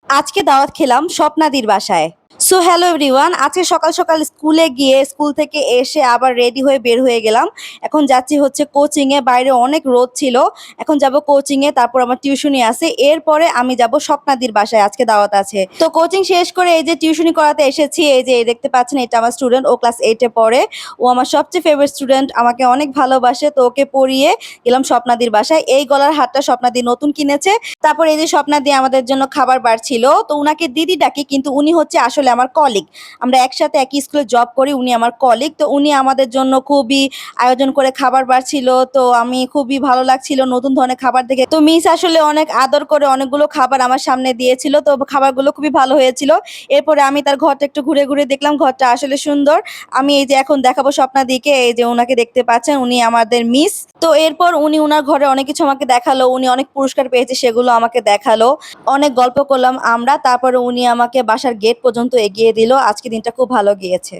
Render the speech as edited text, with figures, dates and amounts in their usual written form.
আজকে দাওয়াত খেলাম স্বপ্নাদির বাসায়। সো হ্যালো এভরিওয়ান, আজকে সকাল সকাল স্কুলে গিয়ে স্কুল থেকে এসে আবার রেডি হয়ে বের হয়ে গেলাম। এখন যাচ্ছি হচ্ছে কোচিং এ। বাইরে অনেক রোদ ছিল। এখন যাব কোচিং এ, তারপর আমার টিউশনি আছে। এরপরে আমি যাব স্বপ্নাদির বাসায়, আজকে দাওয়াত আছে। তো কোচিং শেষ করে এই যে টিউশনি করাতে এসেছি, এই যে দেখতে পাচ্ছেন এটা আমার স্টুডেন্ট, ও ক্লাস 8 এ পড়ে। ও আমার সবচেয়ে ফেভারিট স্টুডেন্ট, আমাকে অনেক ভালোবাসে। তো ওকে পড়িয়ে গেলাম স্বপ্নাদির বাসায়। এই গলার হারটা স্বপ্নাদি নতুন কিনেছে। তারপর এই যে স্বপ্নাদি আমাদের জন্য খাবার বাড়ছিল। তো উনাকে দিদি ডাকি, কিন্তু উনি হচ্ছে আসলে আমার কলিগ। আমরা একসাথে একই স্কুলে জব করি, উনি আমার কলিগ। তো উনি আমাদের জন্য খুবই আয়োজন করে খাবার বাড়ছিল। তো আমি খুবই ভালো লাগছিল নতুন ধরনের খাবার দেখে। তো মিস আসলে অনেক আদর করে অনেকগুলো খাবার আমার সামনে দিয়েছিল। তো খাবারগুলো খুবই ভালো হয়েছিল। এরপরে আমি তার ঘরটা একটু ঘুরে ঘুরে দেখলাম, ঘরটা আসলে সুন্দর। আমি এই যে এখন দেখাবো স্বপ্নাদিকে, এই যে ওনাকে দেখতে পাচ্ছেন, উনি আমাদের মিস। তো এরপর উনি উনার ঘরে অনেক কিছু আমাকে দেখালো, উনি অনেক পুরস্কার পেয়েছে সেগুলো আমাকে দেখালো। অনেক গল্প করলাম আমরা। তারপরে উনি আমাকে বাসার গেট পর্যন্ত এগিয়ে দিল। আজকে দিনটা খুব ভালো গিয়েছে।